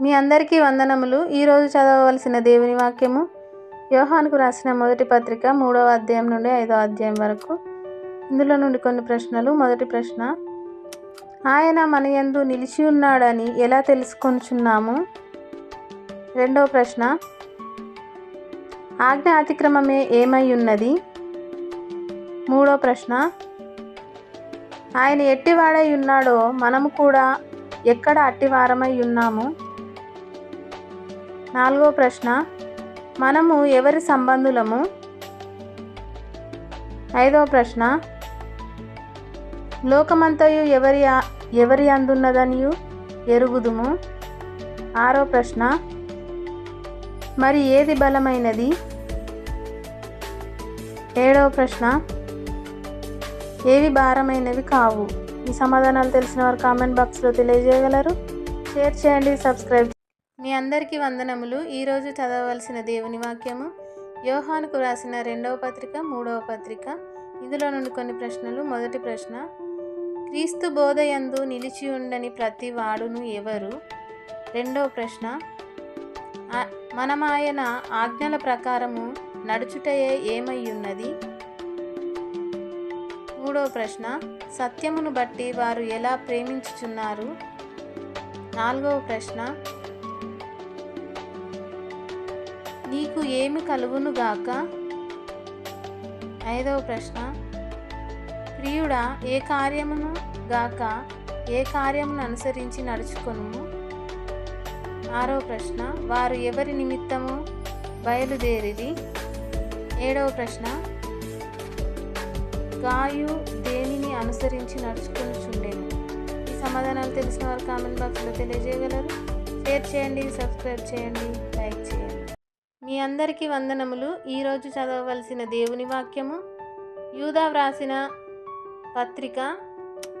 మీ అందరికీ వందనములు. ఈరోజు చదవవలసిన దేవుని వాక్యము యోహానుకు రాసిన మొదటి పత్రిక 3వ అధ్యాయం నుండి 5వ అధ్యాయం వరకు. ఇందులో నుండి కొన్ని ప్రశ్నలు. మొదటి ప్రశ్న, ఆయన మన యందు నిలిచి ఉన్నాడని ఎలా తెలుసుకొనుచున్నాము? రెండవ ప్రశ్న, ఆజ్ఞ అతిక్రమమే ఏమై ఉన్నది? మూడవ ప్రశ్న, ఆయన ఎట్టివాడై ఉన్నాడో మనము కూడా ఎక్కడ అట్టివారమై ఉన్నాము? నాలుగో ప్రశ్న, మనము ఎవరి సంబంధులము? ఐదవ ప్రశ్న, లోకమంతయు ఎవరి అందున్నదనియు ఎరుగుదుము? ఆరో ప్రశ్న, మరి ఏది బలమైనది? ఏడవ ప్రశ్న, ఏవి భారమైనవి కావు? ఈ సమాధానాలు తెలిసిన వారు కామెంట్ బాక్స్లో తెలియజేయగలరు. షేర్ చేయండి, సబ్స్క్రైబ్. మీ అందరికీ వందనములు. ఈరోజు చదవవలసిన దేవుని వాక్యము యోహానుకు రాసిన 2వ పత్రిక 3వ పత్రిక. ఇందులో నుండి కొన్ని ప్రశ్నలు. మొదటి ప్రశ్న, క్రీస్తు బోధయందు నిలిచి ఉండని ప్రతి వాడును ఎవరు? రెండవ ప్రశ్న, మనం ఆయన ఆజ్ఞల ప్రకారము నడుచుటయే ఏమై ఉన్నది? మూడవ ప్రశ్న, సత్యమును బట్టి వారు ఎలా ప్రేమించుచున్నారు? నాలుగవ ప్రశ్న, నీకు ఏమి కలుగునుగాక? ఐదవ ప్రశ్న, ప్రియుడా ఏ కార్యమును గాక ఏ కార్యమును అనుసరించి నడుచుకొనుము? ఆరవ ప్రశ్న, వారు ఎవరి నిమిత్తము బయలుదేరిరి? ఏడవ ప్రశ్న, గాయు దేనిని అనుసరించి నడుచుకొనుచుండెను? ఈ సమాధానాలు తెలిసిన వారు కామెంట్ బాక్స్లో తెలియజేయగలరు. షేర్ చేయండి, సబ్స్క్రైబ్ చేయండి, లైక్ చేయండి. మీ అందరికీ వందనములు. ఈరోజు చదవవలసిన దేవుని వాక్యము యూదా వ్రాసిన పత్రిక.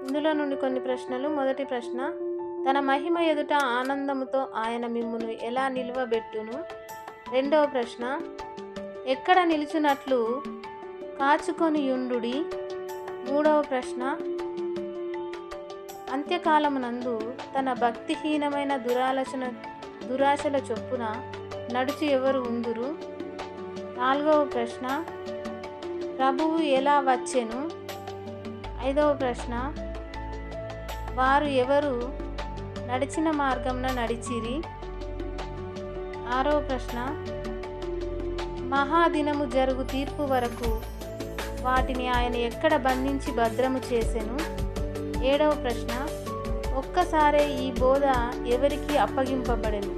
ఇందులో నుండి కొన్ని ప్రశ్నలు. మొదటి ప్రశ్న, తన మహిమ ఎదుట ఆనందముతో ఆయన మిమ్మును ఎలా నిలువబెట్టును? రెండవ ప్రశ్న, ఎక్కడ నిలుచున్నట్లు కాచుకొని యుండుడి? మూడవ ప్రశ్న, అంత్యకాలమునందు తన భక్తిహీనమైన దురాశల చొప్పున నడుచు ఎవరు ఉందురు? నాలుగవ ప్రశ్న, ప్రభువు ఎలా వచ్చెను? ఐదవ ప్రశ్న, వారు ఎవరు నడిచిన మార్గంన నడిచిరి? ఆరవ ప్రశ్న, మహాదినము జరుగు తీర్పు వరకు వాటిని ఆయన ఎక్కడ బంధించి భద్రము చేసెను? ఏడవ ప్రశ్న, ఒక్కసారే ఈ బోధ ఎవరికి అప్పగింపబడెను?